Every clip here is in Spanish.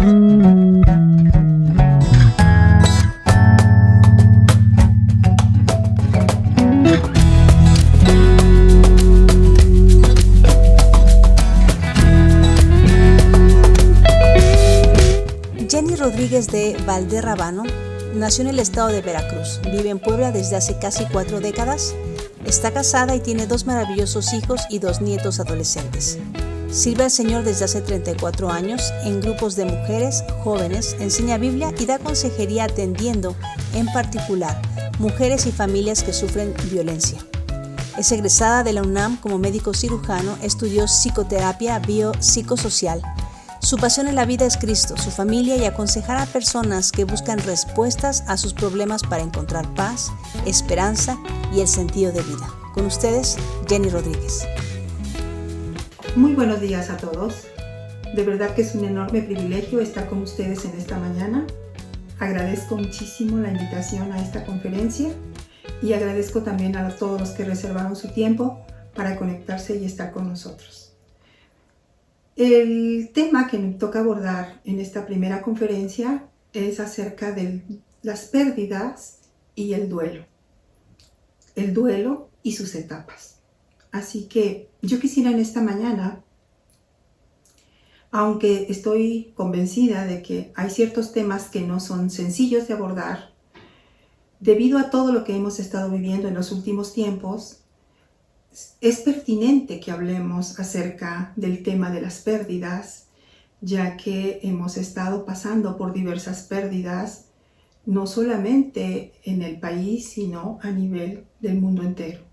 Jenny Rodríguez de Valderrábano nació en el estado de Veracruz, vive en Puebla desde hace casi 4 décadas, está casada y tiene 2 maravillosos hijos y 2 nietos adolescentes. Sirve al Señor desde hace 34 años en grupos de mujeres, jóvenes, enseña Biblia y da consejería atendiendo, en particular, mujeres y familias que sufren violencia. Es egresada de la UNAM como médico cirujano, estudió psicoterapia biopsicosocial. Su pasión en la vida es Cristo, su familia y aconsejar a personas que buscan respuestas a sus problemas para encontrar paz, esperanza y el sentido de vida. Con ustedes, Jenny Rodríguez. Muy buenos días a todos. De verdad que es un enorme privilegio estar con ustedes en esta mañana. Agradezco muchísimo la invitación a esta conferencia y agradezco también a todos los que reservaron su tiempo para conectarse y estar con nosotros. El tema que me toca abordar en esta primera conferencia es acerca de las pérdidas y el duelo y sus etapas. Así que yo quisiera en esta mañana, aunque estoy convencida de que hay ciertos temas que no son sencillos de abordar, debido a todo lo que hemos estado viviendo en los últimos tiempos, es pertinente que hablemos acerca del tema de las pérdidas, ya que hemos estado pasando por diversas pérdidas, no solamente en el país, sino a nivel del mundo entero.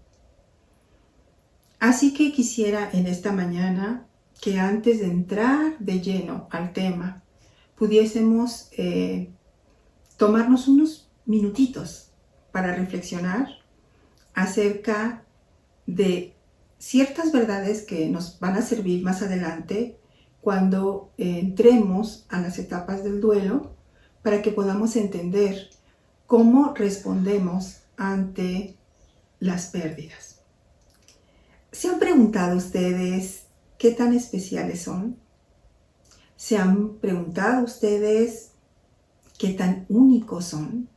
Así que quisiera en esta mañana que antes de entrar de lleno al tema, pudiésemos tomarnos unos minutitos para reflexionar acerca de ciertas verdades que nos van a servir más adelante cuando entremos a las etapas del duelo, para que podamos entender cómo respondemos ante las pérdidas. ¿Se han preguntado ustedes qué tan especiales son? ¿Se han preguntado ustedes qué tan únicos son?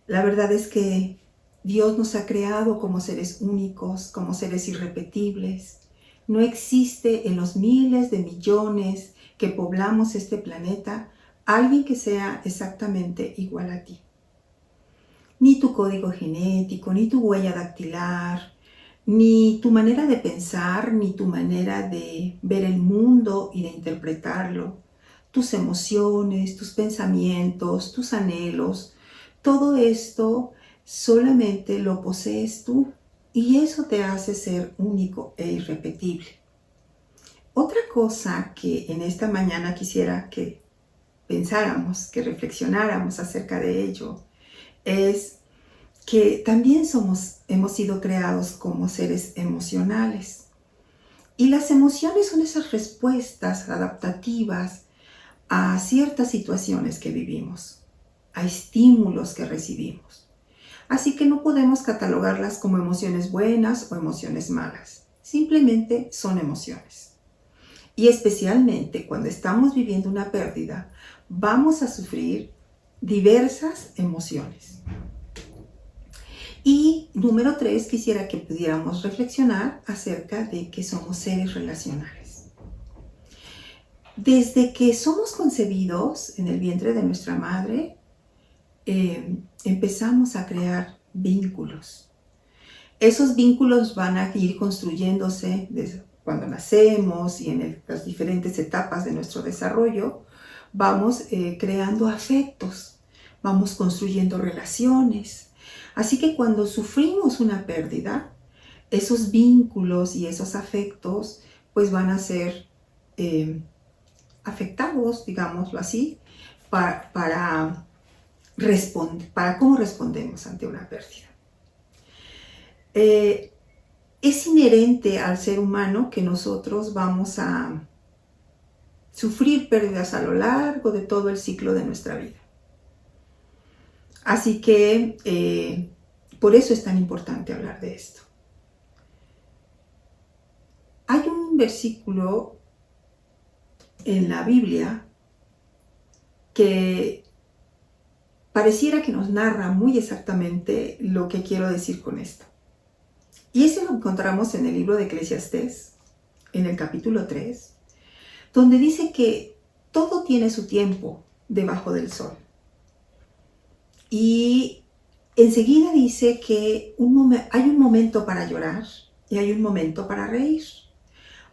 La verdad es que Dios nos ha creado como seres únicos, como seres irrepetibles. No existe en los miles de millones que poblamos este planeta alguien que sea exactamente igual a ti. Ni tu código genético, ni tu huella dactilar, ni tu manera de pensar, ni tu manera de ver el mundo y de interpretarlo, tus emociones, tus pensamientos, tus anhelos, todo esto solamente lo posees tú y eso te hace ser único e irrepetible. Otra cosa que en esta mañana quisiera que pensáramos, que reflexionáramos acerca de ello, es que también hemos sido creados como seres emocionales. Y las emociones son esas respuestas adaptativas a ciertas situaciones que vivimos, a estímulos que recibimos. Así que no podemos catalogarlas como emociones buenas o emociones malas. Simplemente son emociones. Y especialmente cuando estamos viviendo una pérdida, vamos a sufrir diversas emociones. Y número 3, quisiera que pudiéramos reflexionar acerca de que somos seres relacionales. Desde que somos concebidos en el vientre de nuestra madre, empezamos a crear vínculos. Esos vínculos van a ir construyéndose desde cuando nacemos y en las diferentes etapas de nuestro desarrollo. Vamos creando afectos, vamos construyendo relaciones. Así que cuando sufrimos una pérdida, esos vínculos y esos afectos pues van a ser afectados, digámoslo así, para cómo respondemos ante una pérdida. Es inherente al ser humano que nosotros vamos a sufrir pérdidas a lo largo de todo el ciclo de nuestra vida. Así que por eso es tan importante hablar de esto. Hay un versículo en la Biblia que pareciera que nos narra muy exactamente lo que quiero decir con esto. Y eso lo encontramos en el libro de Eclesiastés, en el capítulo 3, donde dice que todo tiene su tiempo debajo del sol. Y enseguida dice que hay un momento para llorar y hay un momento para reír.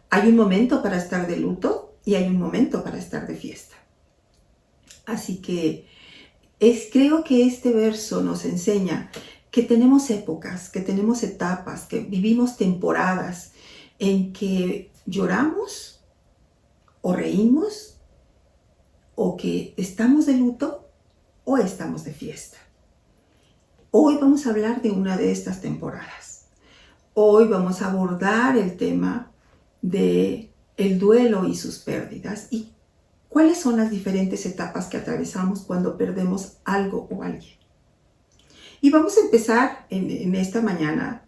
Hay un momento para estar de luto y hay un momento para estar de fiesta. Así que creo que este verso nos enseña que tenemos épocas, que tenemos etapas, que vivimos temporadas en que lloramos o reímos, o que estamos de luto o estamos de fiesta. Hoy vamos a hablar de una de estas temporadas. Hoy vamos a abordar el tema de el duelo y sus pérdidas y cuáles son las diferentes etapas que atravesamos cuando perdemos algo o alguien. Y vamos a empezar en esta mañana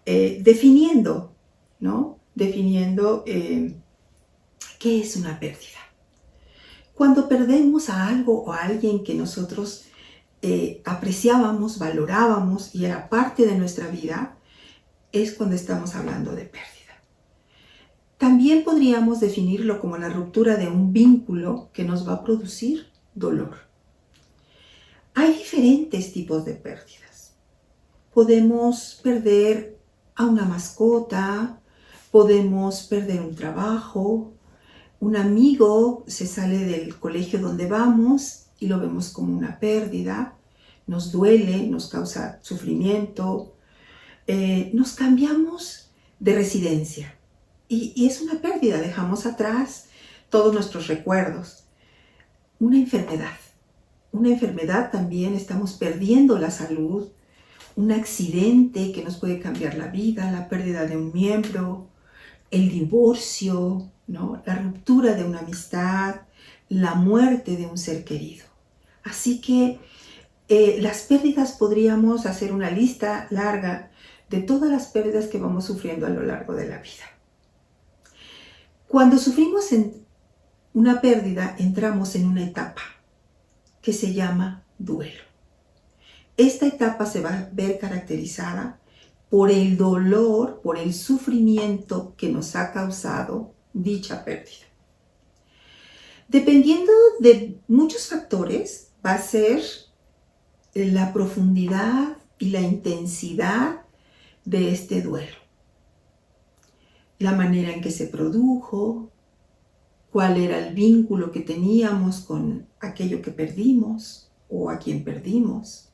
definiendo, ¿no? Definiendo qué es una pérdida. Cuando perdemos a algo o a alguien que nosotros apreciábamos, valorábamos y era parte de nuestra vida, es cuando estamos hablando de pérdida. También podríamos definirlo como la ruptura de un vínculo que nos va a producir dolor. Hay diferentes tipos de pérdidas. Podemos perder a una mascota, podemos perder un trabajo, un amigo se sale del colegio donde vamos y lo vemos como una pérdida, nos duele, nos causa sufrimiento, nos cambiamos de residencia y es una pérdida, dejamos atrás todos nuestros recuerdos. Una enfermedad también, estamos perdiendo la salud, un accidente que nos puede cambiar la vida, la pérdida de un miembro, el divorcio, ¿no? La ruptura de una amistad, la muerte de un ser querido. Así que las pérdidas, podríamos hacer una lista larga de todas las pérdidas que vamos sufriendo a lo largo de la vida. Cuando sufrimos una pérdida, entramos en una etapa que se llama duelo. Esta etapa se va a ver caracterizada por el dolor, por el sufrimiento que nos ha causado dicha pérdida. Dependiendo de muchos factores, va a ser la profundidad y la intensidad de este duelo. La manera en que se produjo, cuál era el vínculo que teníamos con aquello que perdimos o a quien perdimos,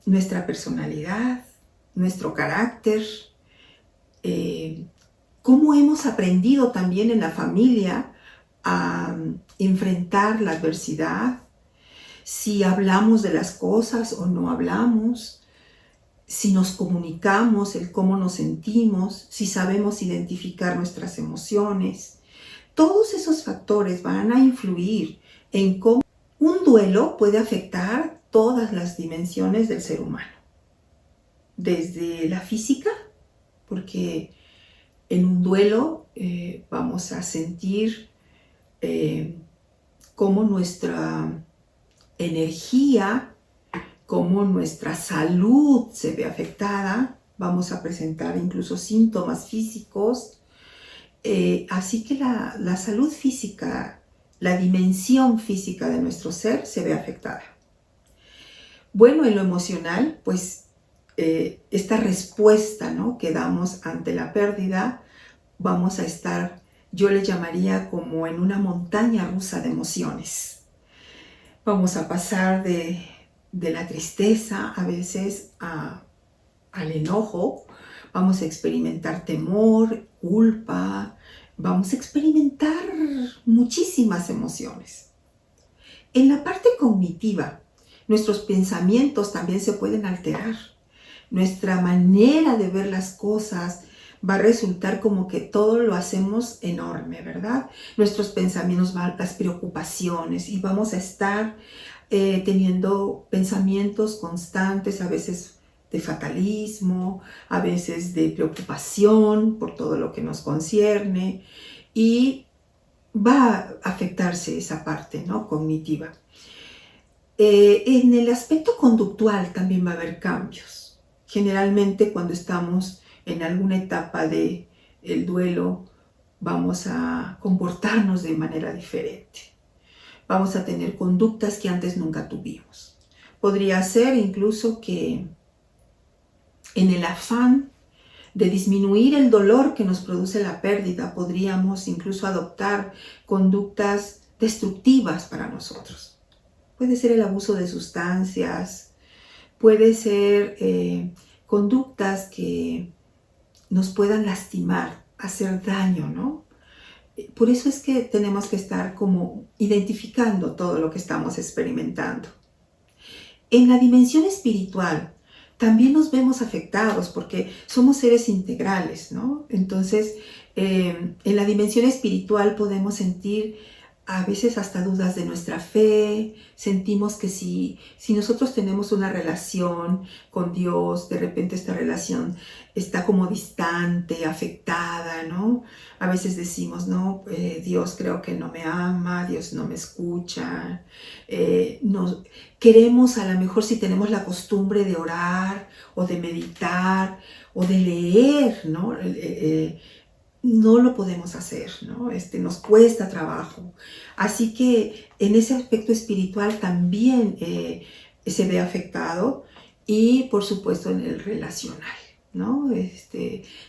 nuestra personalidad, nuestro carácter, cómo hemos aprendido también en la familia a enfrentar la adversidad, si hablamos de las cosas o no hablamos, si nos comunicamos, el cómo nos sentimos, si sabemos identificar nuestras emociones. Todos esos factores van a influir en cómo un duelo puede afectar todas las dimensiones del ser humano. Desde la física, porque en un duelo vamos a sentir cómo nuestra energía, cómo nuestra salud se ve afectada, vamos a presentar incluso síntomas físicos, así que la salud física, la dimensión física de nuestro ser se ve afectada. Bueno, en lo emocional, pues esta respuesta, ¿no?, que damos ante la pérdida, vamos a estar, yo le llamaría como en una montaña rusa de emociones. Vamos a pasar de la tristeza a veces al enojo, vamos a experimentar temor, culpa, vamos a experimentar muchísimas emociones. En la parte cognitiva, nuestros pensamientos también se pueden alterar. Nuestra manera de ver las cosas va a resultar como que todo lo hacemos enorme, ¿verdad? Nuestros pensamientos, las preocupaciones, y vamos a estar teniendo pensamientos constantes, a veces de fatalismo, a veces de preocupación por todo lo que nos concierne, y va a afectarse esa parte, ¿no?, cognitiva. En el aspecto conductual también va a haber cambios. Generalmente cuando estamos en alguna etapa del duelo, vamos a comportarnos de manera diferente. Vamos a tener conductas que antes nunca tuvimos. Podría ser incluso que en el afán de disminuir el dolor que nos produce la pérdida, podríamos incluso adoptar conductas destructivas para nosotros. Puede ser el abuso de sustancias, puede ser conductas que nos puedan lastimar, hacer daño, ¿no? Por eso es que tenemos que estar como identificando todo lo que estamos experimentando. En la dimensión espiritual también nos vemos afectados porque somos seres integrales, ¿no? Entonces, en la dimensión espiritual podemos sentir a veces hasta dudas de nuestra fe. Sentimos que si nosotros tenemos una relación con Dios, de repente esta relación está como distante, afectada, ¿no? A veces decimos, no, Dios creo que no me ama, Dios no me escucha. Queremos, a lo mejor, si tenemos la costumbre de orar o de meditar o de leer, ¿no? No lo podemos hacer, ¿no? Nos cuesta trabajo. Así que en ese aspecto espiritual también se ve afectado, y por supuesto en el relacional, ¿no?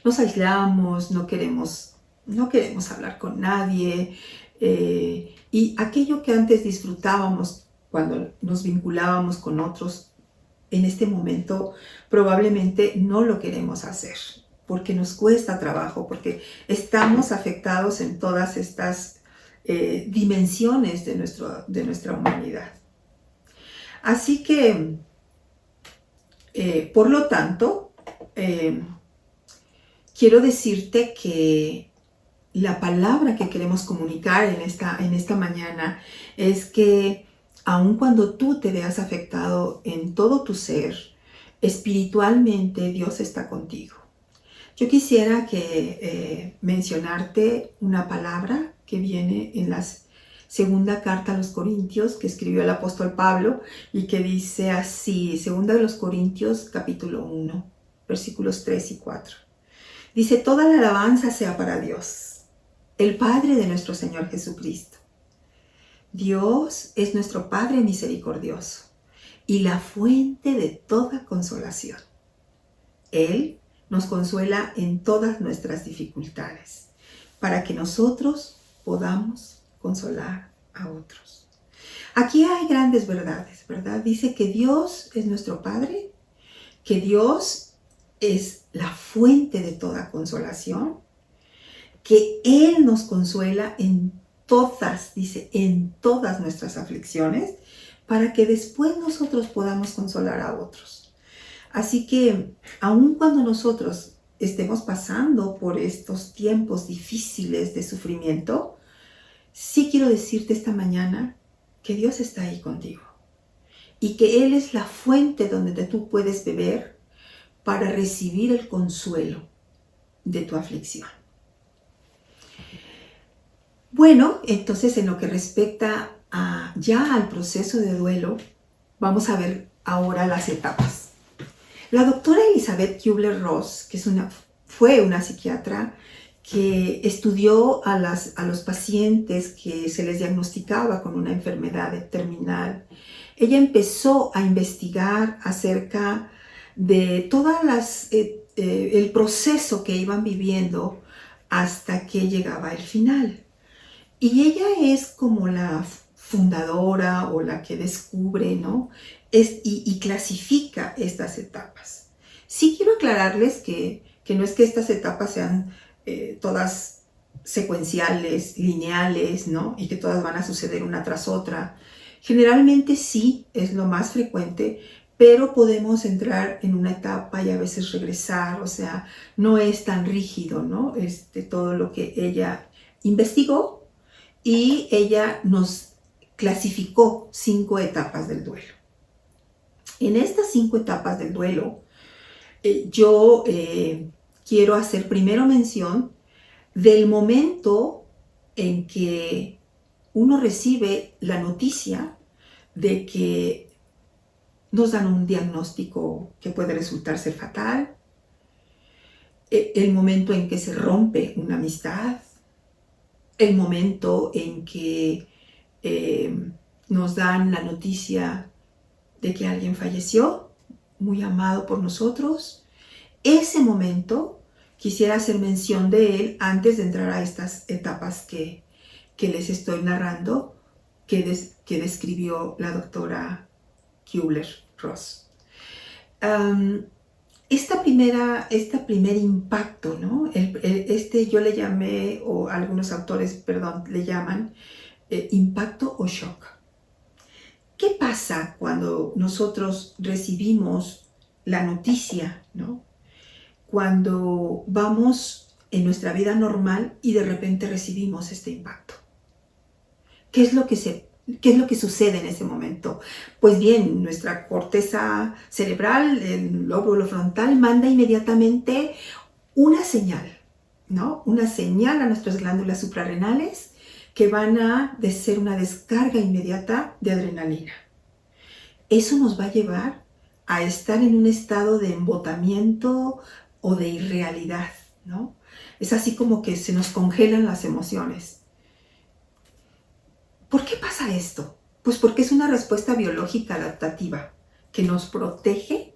Nos aislamos, no queremos hablar con nadie, y aquello que antes disfrutábamos cuando nos vinculábamos con otros, en este momento probablemente no lo queremos hacer, porque nos cuesta trabajo, porque estamos afectados en todas estas dimensiones de nuestra humanidad. Así que, por lo tanto, quiero decirte que la palabra que queremos comunicar en esta mañana es que aun cuando tú te veas afectado en todo tu ser, espiritualmente Dios está contigo. Yo quisiera mencionarte una palabra que viene en la segunda carta a los Corintios que escribió el apóstol Pablo, y que dice así, segunda de los Corintios capítulo 1, versículos 3 y 4. Dice: toda la alabanza sea para Dios, el Padre de nuestro Señor Jesucristo. Dios es nuestro Padre misericordioso y la fuente de toda consolación. Él nos consuela en todas nuestras dificultades, para que nosotros podamos consolar a otros. Aquí hay grandes verdades, ¿verdad? Dice que Dios es nuestro Padre, que Dios es la fuente de toda consolación, que Él nos consuela en todas nuestras aflicciones, para que después nosotros podamos consolar a otros. Así que, aun cuando nosotros estemos pasando por estos tiempos difíciles de sufrimiento, sí quiero decirte esta mañana que Dios está ahí contigo, y que Él es la fuente donde tú puedes beber para recibir el consuelo de tu aflicción. Bueno, entonces, en lo que respecta ya al proceso de duelo, vamos a ver ahora las etapas. La doctora Elizabeth Kubler-Ross, que fue una psiquiatra que estudió a los pacientes que se les diagnosticaba con una enfermedad terminal, ella empezó a investigar acerca de todas el proceso que iban viviendo hasta que llegaba el final. Y ella es como la fundadora o la que descubre, ¿no? Y clasifica estas etapas. Sí quiero aclararles que no es que estas etapas sean todas secuenciales, lineales, ¿no? Y que todas van a suceder una tras otra. Generalmente sí, es lo más frecuente, pero podemos entrar en una etapa y a veces regresar, o sea, no es tan rígido, ¿no? Todo lo que ella investigó, y ella nos clasificó 5 etapas del duelo. En estas 5 etapas del duelo, yo quiero hacer primero mención del momento en que uno recibe la noticia de que nos dan un diagnóstico que puede resultar ser fatal, el momento en que se rompe una amistad, el momento en que nos dan la noticia de que alguien falleció, muy amado por nosotros. Ese momento quisiera hacer mención de él antes de entrar a estas etapas que les estoy narrando, que describió la doctora Kübler-Ross. Este primer impacto, ¿no? Yo le llamé, o algunos autores, perdón, le llaman impacto o shock. ¿Qué pasa cuando nosotros recibimos la noticia, ¿no? Cuando vamos en nuestra vida normal y de repente recibimos este impacto. ¿Qué es lo que sucede en ese momento? Pues bien, nuestra corteza cerebral, el lóbulo frontal, manda inmediatamente una señal, ¿no? Una señal a nuestras glándulas suprarrenales que van a hacer una descarga inmediata de adrenalina. Eso nos va a llevar a estar en un estado de embotamiento o de irrealidad, ¿no? Es así como que se nos congelan las emociones. ¿Por qué pasa esto? Pues porque es una respuesta biológica adaptativa que nos protege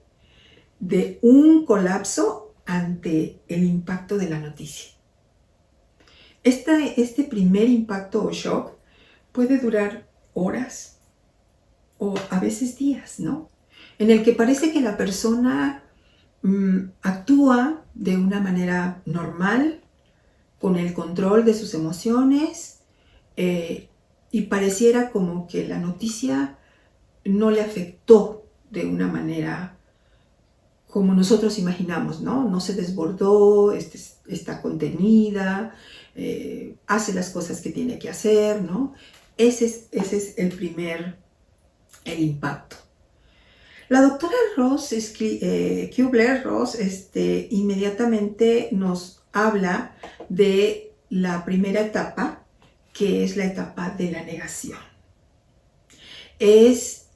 de un colapso ante el impacto de la noticia. Este primer impacto o shock puede durar horas o a veces días, ¿no? En el que parece que la persona actúa de una manera normal, con el control de sus emociones, y pareciera como que la noticia no le afectó de una manera como nosotros imaginamos, ¿no? No se desbordó, está contenida, hace las cosas que tiene que hacer, ¿no? Ese es el impacto. La doctora Kübler-Ross inmediatamente nos habla de la primera etapa, que es la etapa de la negación. Es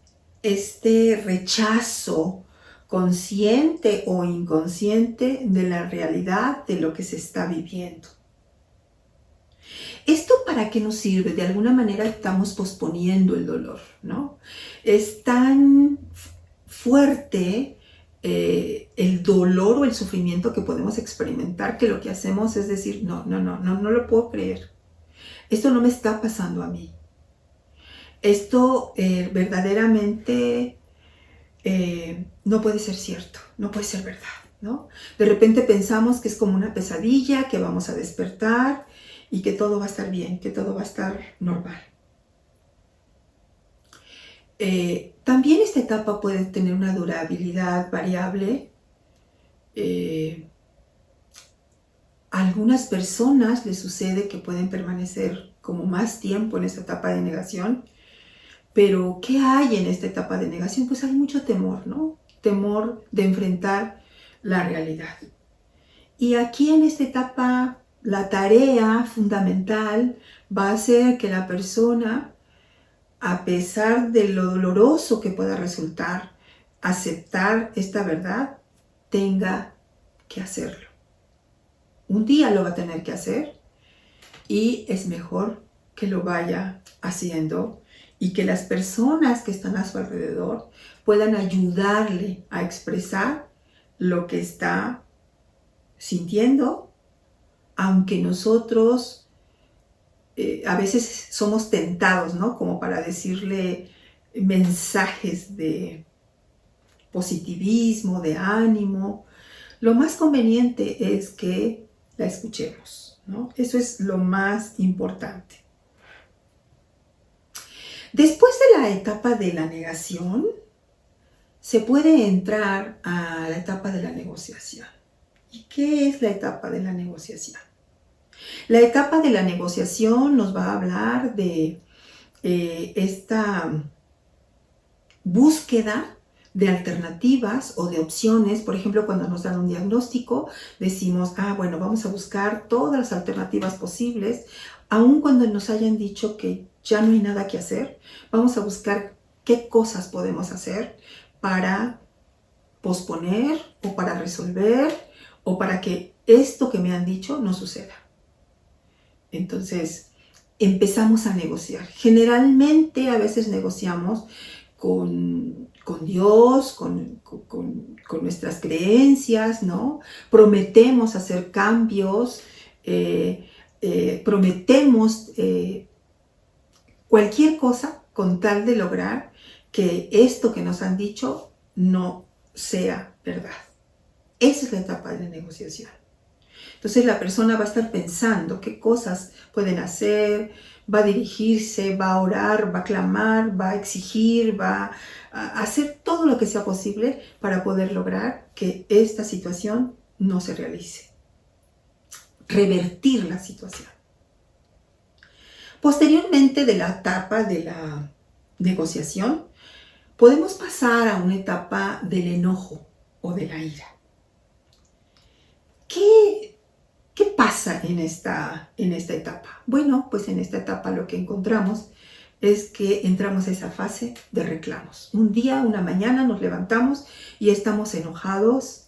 este rechazo consciente o inconsciente de la realidad de lo que se está viviendo. ¿Esto para qué nos sirve? De alguna manera estamos posponiendo el dolor, ¿no? Es tan fuerte el dolor o el sufrimiento que podemos experimentar que lo que hacemos es decir, no lo puedo creer. Esto no me está pasando a mí. Esto verdaderamente no puede ser cierto, no puede ser verdad, ¿no? De repente pensamos que es como una pesadilla, que vamos a despertar y que todo va a estar bien, que todo va a estar normal. También esta etapa puede tener una durabilidad variable. A algunas personas les sucede que pueden permanecer como más tiempo en esta etapa de negación. Pero, ¿qué hay en esta etapa de negación? Pues hay mucho temor, ¿no? Temor de enfrentar la realidad. Y aquí en esta etapa, la tarea fundamental va a ser que la persona, a pesar de lo doloroso que pueda resultar, aceptar esta verdad, tenga que hacerlo. Un día lo va a tener que hacer y es mejor que lo vaya haciendo y que las personas que están a su alrededor puedan ayudarle a expresar lo que está sintiendo, aunque nosotros a veces somos tentados, ¿no? Como para decirle mensajes de positivismo, de ánimo. Lo más conveniente es que la escuchemos, ¿no? Eso es lo más importante. Después de la etapa de la negación, se puede entrar a la etapa de la negociación. ¿Y qué es la etapa de la negociación? La etapa de la negociación nos va a hablar de esta búsqueda de alternativas o de opciones. Por ejemplo, cuando nos dan un diagnóstico, decimos, bueno, vamos a buscar todas las alternativas posibles Aun cuando nos hayan dicho que ya no hay nada que hacer, vamos a buscar qué cosas podemos hacer para posponer o para resolver o para que esto que me han dicho no suceda. Entonces, empezamos a negociar. Generalmente, a veces negociamos con Dios, con nuestras creencias, ¿no? Prometemos hacer cambios, prometemos cualquier cosa con tal de lograr que esto que nos han dicho no sea verdad. Esa es la etapa de la negociación. Entonces la persona va a estar pensando qué cosas pueden hacer, va a dirigirse, va a orar, va a clamar, va a exigir, va a hacer todo lo que sea posible para poder lograr que esta situación no se realice. Revertir la situación. Posteriormente de la etapa de la negociación, podemos pasar a una etapa del enojo o de la ira. ¿Qué pasa en esta etapa? Bueno, pues en esta etapa lo que encontramos es que entramos a esa fase de reclamos. Un día, una mañana nos levantamos y estamos enojados,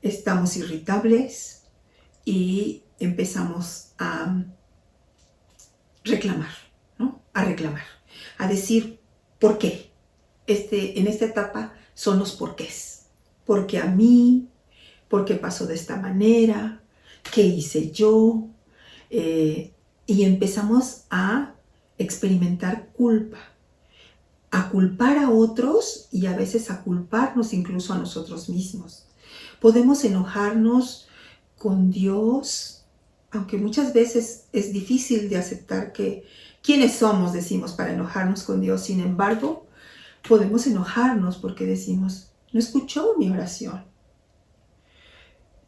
estamos irritables y empezamos a reclamar, ¿no? A reclamar, a decir ¿por qué? En esta etapa son los porqués. Porque a mí, porque pasó de esta manera, ¿qué hice yo? Y empezamos a experimentar culpa, a culpar a otros y a veces a culparnos incluso a nosotros mismos. Podemos enojarnos con Dios, aunque muchas veces es difícil de aceptar que quiénes somos, decimos, para enojarnos con Dios. Sin embargo, podemos enojarnos porque decimos, no escuchó mi oración.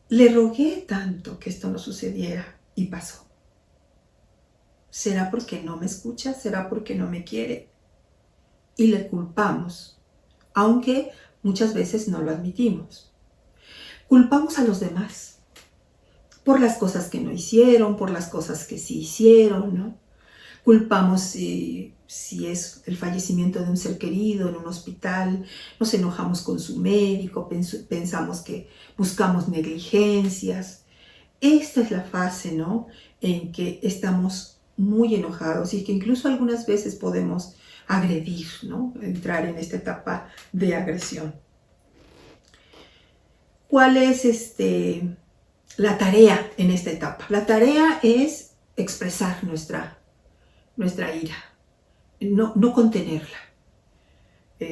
Le rogué tanto que esto no sucediera y pasó. ¿Será porque no me escucha? ¿Será porque no me quiere? Y le culpamos, aunque muchas veces no lo admitimos. Culpamos a los demás por las cosas que no hicieron, por las cosas que sí hicieron, ¿no? Culpamos si es el fallecimiento de un ser querido en un hospital, nos enojamos con su médico, pensamos que buscamos negligencias. Esta es la fase, ¿no?, en que estamos muy enojados y que incluso algunas veces podemos agredir, ¿no?, entrar en esta etapa de agresión. ¿Cuál es la tarea en esta etapa? La tarea es expresar nuestra ira, no contenerla.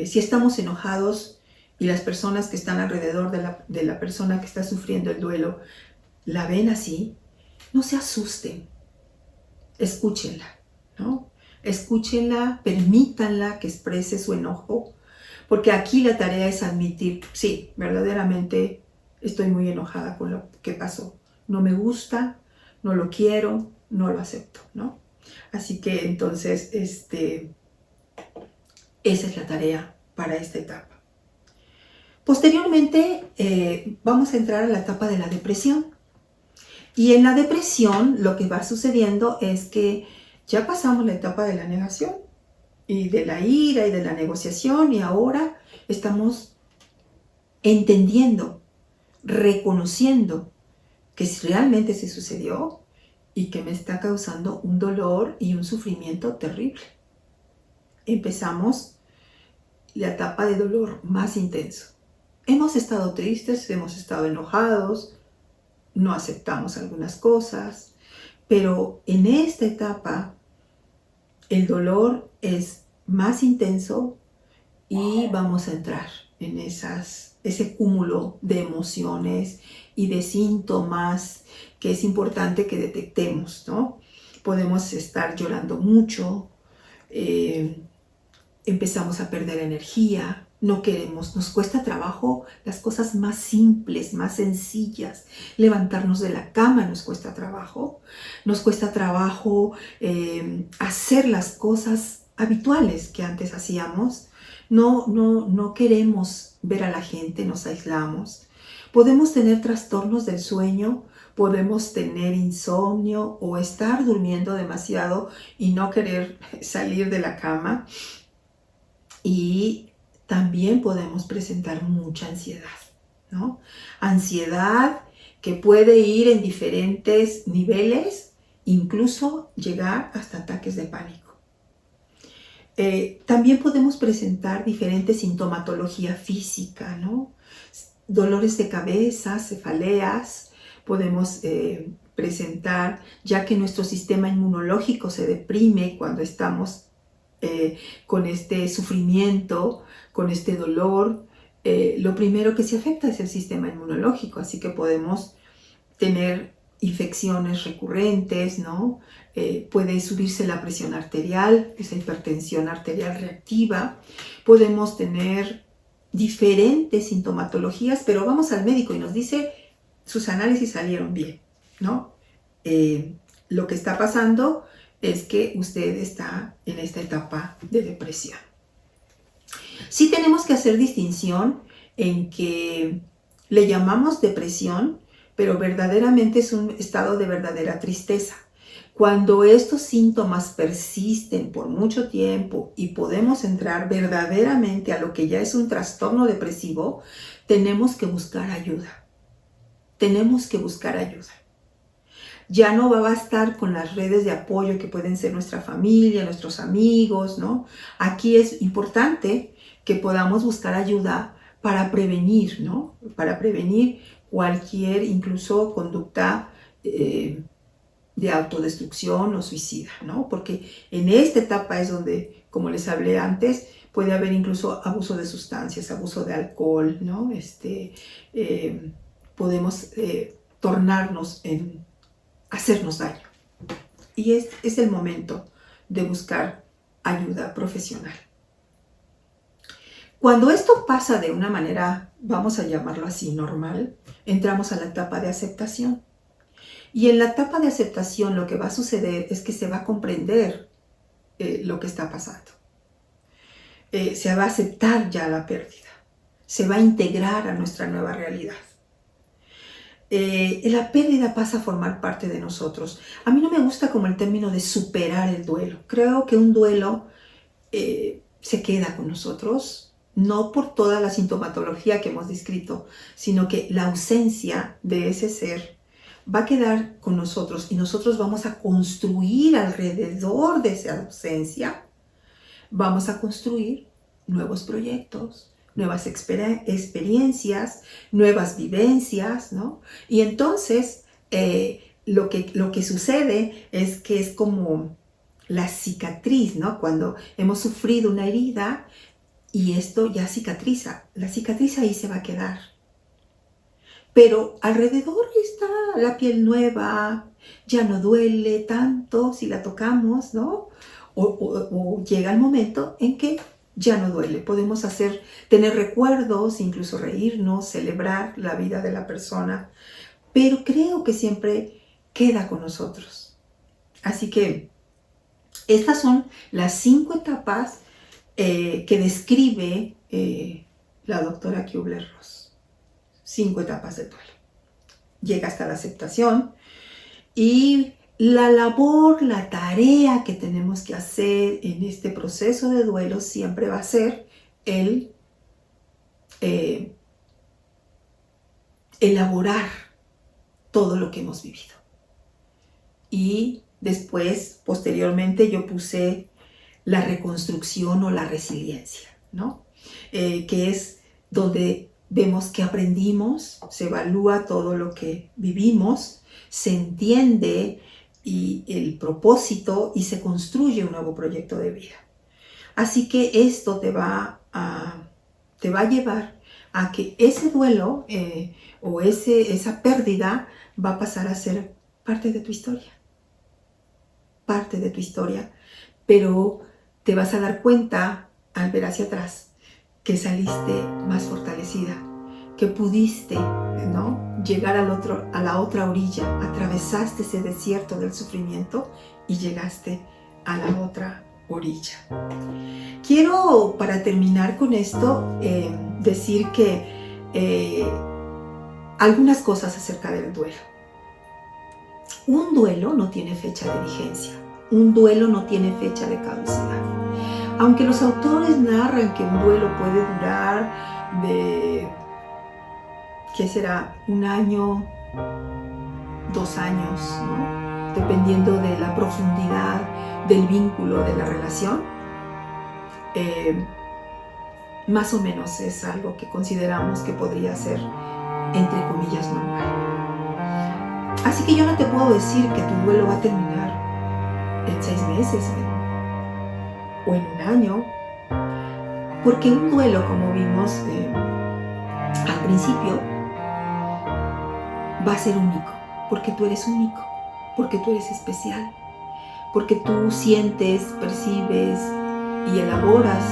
Si estamos enojados y las personas que están alrededor de la persona que está sufriendo el duelo la ven así, no se asusten, escúchenla, ¿no? Escúchenla, permítanla que exprese su enojo, porque aquí la tarea es admitir, sí, verdaderamente estoy muy enojada con lo que pasó. No me gusta, no lo quiero, no lo acepto, ¿no? Así que entonces, esa es la tarea para esta etapa. Posteriormente, vamos a entrar a la etapa de la depresión. Y en la depresión, lo que va sucediendo es que ya pasamos la etapa de la negación y de la ira y de la negociación y ahora estamos entendiendo, reconociendo que realmente se sucedió y que me está causando un dolor y un sufrimiento terrible. Empezamos la etapa de dolor más intenso. Hemos estado tristes, hemos estado enojados, no aceptamos algunas cosas, pero en esta etapa el dolor es más intenso y vamos a entrar en ese cúmulo de emociones y de síntomas que es importante que detectemos, ¿no? Podemos estar llorando mucho, empezamos a perder energía, no queremos, nos cuesta trabajo las cosas más simples, más sencillas. Levantarnos de la cama nos cuesta trabajo hacer las cosas habituales que antes hacíamos. No queremos ver a la gente, nos aislamos. Podemos tener trastornos del sueño podemos tener insomnio o estar durmiendo demasiado y no querer salir de la cama. Y también podemos presentar mucha ansiedad, ¿no? Ansiedad que puede ir en diferentes niveles, incluso llegar hasta ataques de pánico. También podemos presentar diferentes sintomatología física, ¿no? Dolores de cabeza, cefaleas, podemos presentar, ya que nuestro sistema inmunológico se deprime cuando estamos con este sufrimiento, con este dolor. Lo primero que se afecta es el sistema inmunológico, así que podemos tener infecciones recurrentes, ¿no? Puede subirse la presión arterial, esa hipertensión arterial reactiva. Podemos tener diferentes sintomatologías, pero vamos al médico y nos dice, sus análisis salieron bien, ¿no? Lo que está pasando es que usted está en esta etapa de depresión. Sí tenemos que hacer distinción en que le llamamos depresión, pero verdaderamente es un estado de verdadera tristeza. Cuando estos síntomas persisten por mucho tiempo y podemos entrar verdaderamente a lo que ya es un trastorno depresivo, tenemos que buscar ayuda. Tenemos que buscar ayuda. Ya no va a bastar con las redes de apoyo que pueden ser nuestra familia, nuestros amigos, ¿no? Aquí es importante que podamos buscar ayuda para prevenir, ¿no? Para prevenir cualquier, incluso conducta de autodestrucción o suicida, ¿no? Porque en esta etapa es donde, como les hablé antes, puede haber incluso abuso de sustancias, abuso de alcohol, ¿no? Podemos tornarnos en hacernos daño. Y es el momento de buscar ayuda profesional. Cuando esto pasa de una manera, vamos a llamarlo así, normal, entramos a la etapa de aceptación. Y en la etapa de aceptación lo que va a suceder es que se va a comprender lo que está pasando. Se va a aceptar ya la pérdida. Se va a integrar a nuestra nueva realidad. La pérdida pasa a formar parte de nosotros. A mí no me gusta como el término de superar el duelo. Creo que un duelo se queda con nosotros, no por toda la sintomatología que hemos descrito, sino que la ausencia de ese ser va a quedar con nosotros y nosotros vamos a construir alrededor de esa ausencia, vamos a construir nuevos proyectos, nuevas experiencias, nuevas vivencias, ¿no? Y entonces lo que sucede es que es como la cicatriz, ¿no? Cuando hemos sufrido una herida y esto ya cicatriza, la cicatriz ahí se va a quedar. Pero alrededor está la piel nueva, ya no duele tanto si la tocamos, ¿no? O llega el momento en que ya no duele. Podemos tener recuerdos, incluso reírnos, celebrar la vida de la persona, pero creo que siempre queda con nosotros. Así que estas son las 5 etapas que describe la doctora Kübler-Ross. 5 etapas de duelo. Llega hasta la aceptación y la labor, la tarea que tenemos que hacer en este proceso de duelo siempre va a ser el elaborar todo lo que hemos vivido. Y después, posteriormente, yo puse la reconstrucción o la resiliencia, ¿no? Que es donde vemos que aprendimos, se evalúa todo lo que vivimos, se entiende y el propósito y se construye un nuevo proyecto de vida. Así que esto te va a llevar a que ese duelo o esa pérdida va a pasar a ser parte de tu historia. Parte de tu historia, pero te vas a dar cuenta al ver hacia atrás que saliste más fortalecida, que pudiste, ¿no?, llegar a la otra orilla, atravesaste ese desierto del sufrimiento y llegaste a la otra orilla. Quiero, para terminar con esto, decir que algunas cosas acerca del duelo. Un duelo no tiene fecha de vigencia, un duelo no tiene fecha de caducidad. Aunque los autores narran que un duelo puede durar de, ¿qué será? 1 año, 2 años, ¿no? Dependiendo de la profundidad del vínculo de la relación, más o menos es algo que consideramos que podría ser, entre comillas, normal. Así que yo no te puedo decir que tu duelo va a terminar en 6 meses o en 1 año, porque un duelo, como vimos al principio, va a ser único, porque tú eres único, porque tú eres especial, porque tú sientes, percibes y elaboras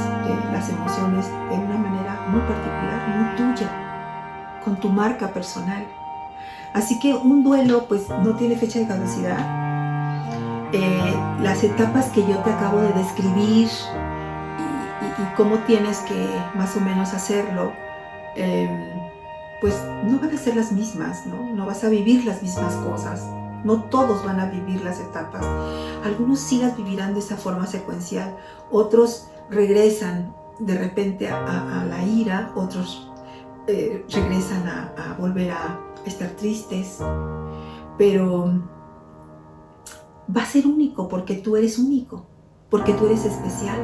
las emociones de una manera muy particular, muy tuya, con tu marca personal. Así que un duelo pues no tiene fecha de caducidad. Las etapas que yo te acabo de describir y cómo tienes que más o menos hacerlo, pues no van a ser las mismas, ¿no? No vas a vivir las mismas cosas. No todos van a vivir las etapas. Algunos sí las vivirán de esa forma secuencial. Otros regresan de repente a la ira. Otros regresan a volver a estar tristes. Pero va a ser único porque tú eres único. Porque tú eres especial.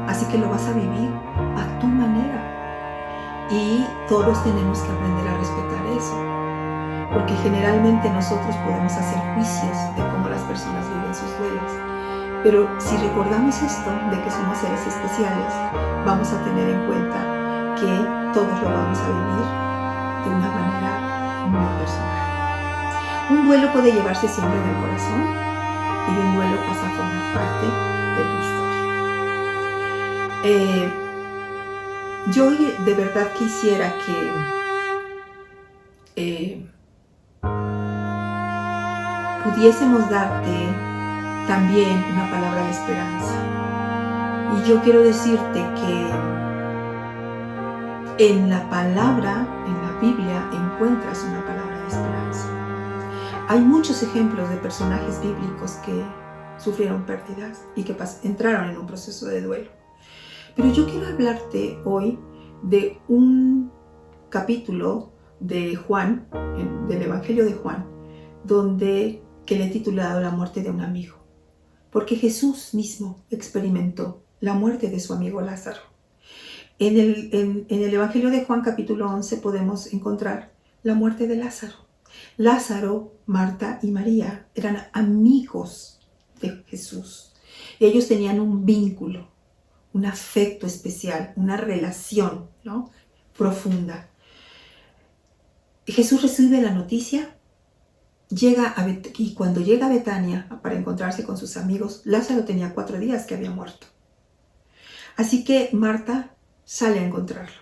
Así que lo vas a vivir a tu manera. Y todos tenemos que aprender a respetar eso. Porque generalmente nosotros podemos hacer juicios de cómo las personas viven sus duelos. Pero si recordamos esto, de que somos seres especiales, vamos a tener en cuenta que todos lo vamos a vivir de una manera muy personal. Un duelo puede llevarse siempre en el corazón y de un duelo pasa a formar parte de tu historia. Yo de verdad quisiera que pudiésemos darte también una palabra de esperanza. Y yo quiero decirte que en la palabra, en la Biblia, encuentras una palabra de esperanza. Hay muchos ejemplos de personajes bíblicos que sufrieron pérdidas y que entraron en un proceso de duelo. Pero yo quiero hablarte hoy de un capítulo de Juan, del Evangelio de Juan, que le he titulado La muerte de un amigo, porque Jesús mismo experimentó la muerte de su amigo Lázaro. En el Evangelio de Juan capítulo 11 podemos encontrar la muerte de Lázaro. Lázaro, Marta y María eran amigos de Jesús. Ellos tenían un vínculo, un afecto especial, una relación, ¿no?, profunda. Jesús recibe la noticia, y cuando llega a Betania para encontrarse con sus amigos, Lázaro tenía 4 días que había muerto. Así que Marta sale a encontrarlo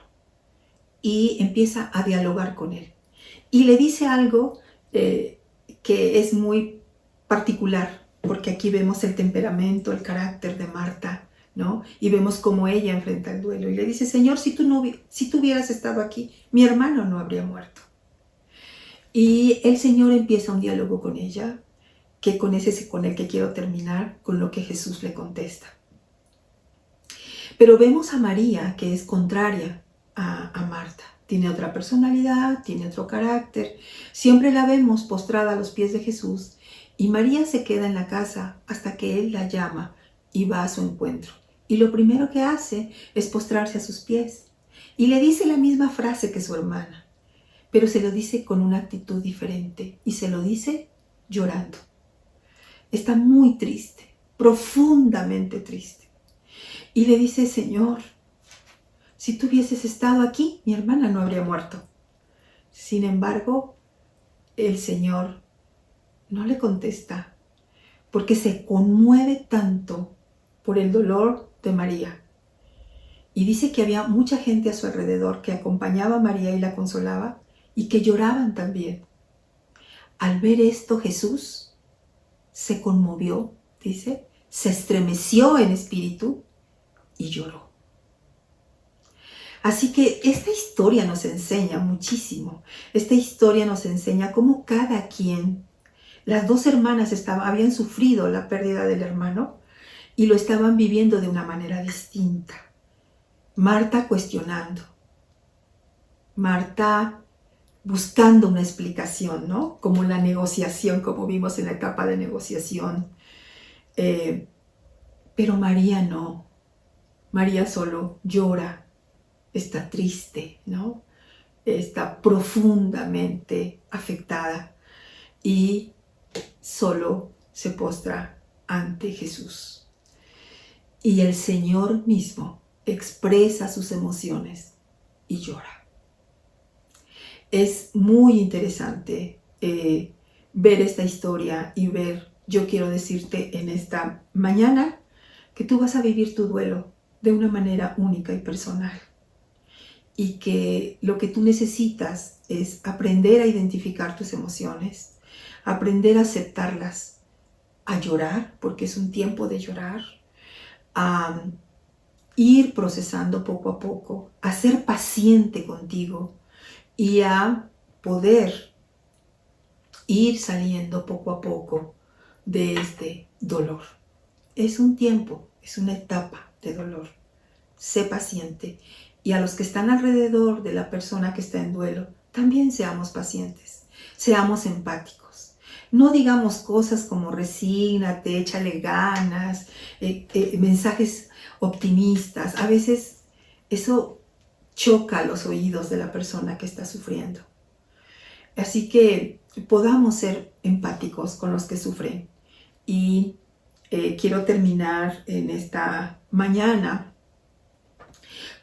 y empieza a dialogar con él. Y le dice algo que es muy particular, porque aquí vemos el temperamento, el carácter de Marta, ¿no? Y vemos cómo ella enfrenta el duelo. Y le dice: Señor, si tú hubieras estado aquí, mi hermano no habría muerto. Y el Señor empieza un diálogo con ella, que con el que quiero terminar, con lo que Jesús le contesta. Pero vemos a María, que es contraria a Marta. Tiene otra personalidad, tiene otro carácter. Siempre la vemos postrada a los pies de Jesús. Y María se queda en la casa hasta que Él la llama y va a su encuentro. Y lo primero que hace es postrarse a sus pies. Y le dice la misma frase que su hermana, pero se lo dice con una actitud diferente y se lo dice llorando. Está muy triste, profundamente triste. Y le dice: Señor, si tú hubieses estado aquí, mi hermana no habría muerto. Sin embargo, el Señor no le contesta porque se conmueve tanto por el dolor de María. Y dice que había mucha gente a su alrededor que acompañaba a María y la consolaba, y que lloraban también. Al ver esto, Jesús se conmovió, dice, se estremeció en espíritu y lloró. Así que esta historia nos enseña muchísimo. Esta historia nos enseña cómo cada quien Las dos hermanas habían sufrido la pérdida del hermano y lo estaban viviendo de una manera distinta. Marta cuestionando, Marta buscando una explicación, ¿no? Como la negociación, como vimos en la etapa de negociación. Pero María no. María solo llora, está triste, ¿no? Está profundamente afectada y solo se postra ante Jesús. Y el Señor mismo expresa sus emociones y llora. Es muy interesante ver esta historia y yo quiero decirte en esta mañana que tú vas a vivir tu duelo de una manera única y personal. Y que lo que tú necesitas es aprender a identificar tus emociones, aprender a aceptarlas, a llorar, porque es un tiempo de llorar, a ir procesando poco a poco, a ser paciente contigo y a poder ir saliendo poco a poco de este dolor. Es un tiempo, es una etapa de dolor. Sé paciente. Y a los que están alrededor de la persona que está en duelo, también seamos pacientes, seamos empáticos. No digamos cosas como resígnate, échale ganas, mensajes optimistas. A veces eso choca los oídos de la persona que está sufriendo. Así que podamos ser empáticos con los que sufren. Y quiero terminar en esta mañana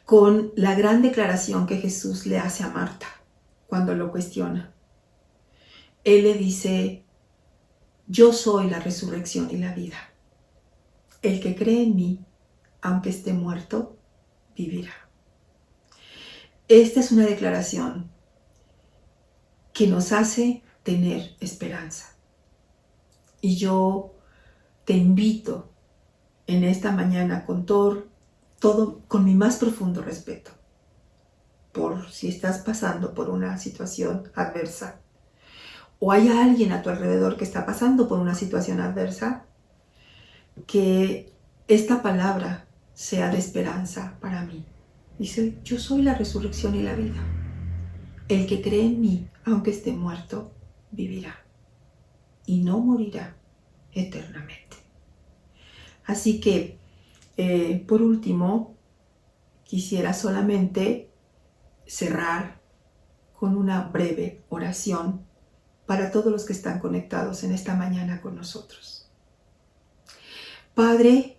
con la gran declaración que Jesús le hace a Marta cuando lo cuestiona. Él le dice, yo soy la resurrección y la vida. El que cree en mí, aunque esté muerto, vivirá. Esta es una declaración que nos hace tener esperanza. Y yo te invito en esta mañana con con mi más profundo respeto, por si estás pasando por una situación adversa o hay alguien a tu alrededor que está pasando por una situación adversa, que esta palabra sea de esperanza para mí. Dice, yo soy la resurrección y la vida. El que cree en mí, aunque esté muerto, vivirá y no morirá eternamente. Así que, por último, quisiera solamente cerrar con una breve oración para todos los que están conectados en esta mañana con nosotros. Padre,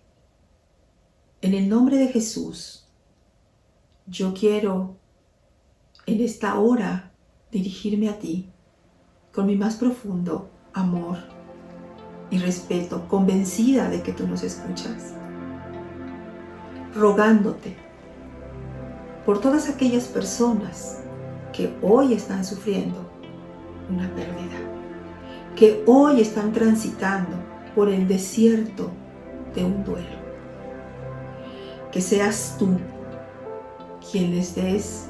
en el nombre de Jesús, yo quiero en esta hora dirigirme a ti con mi más profundo amor y respeto, convencida de que tú nos escuchas, rogándote por todas aquellas personas que hoy están sufriendo una pérdida, que hoy están transitando por el desierto de un duelo. Que seas tú quien les des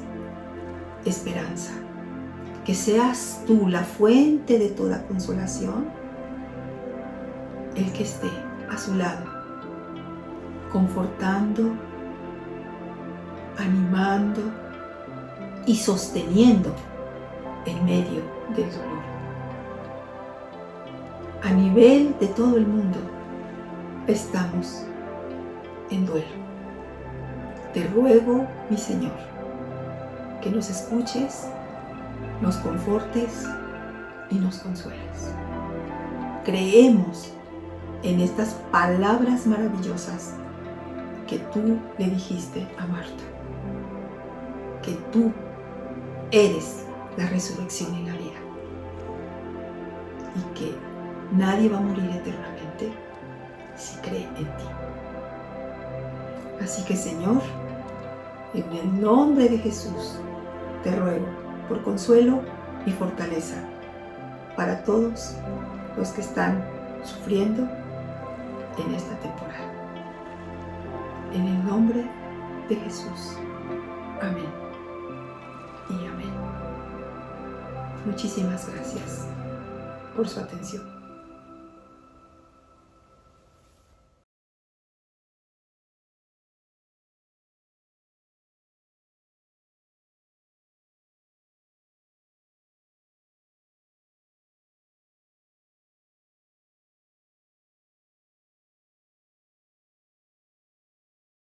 esperanza, que seas tú la fuente de toda consolación, el que esté a su lado, confortando, animando y sosteniendo en medio del dolor. A nivel de todo el mundo estamos en duelo. Te ruego, mi Señor, que nos escuches, nos confortes y nos consueles. Creemos en estas palabras maravillosas que tú le dijiste a Marta, que tú eres la resurrección y la vida, y que nadie va a morir eternamente si cree en ti. Así que, Señor, en el nombre de Jesús, te ruego por consuelo y fortaleza para todos los que están sufriendo en esta temporada. En el nombre de Jesús. Amén y amén. Muchísimas gracias por su atención.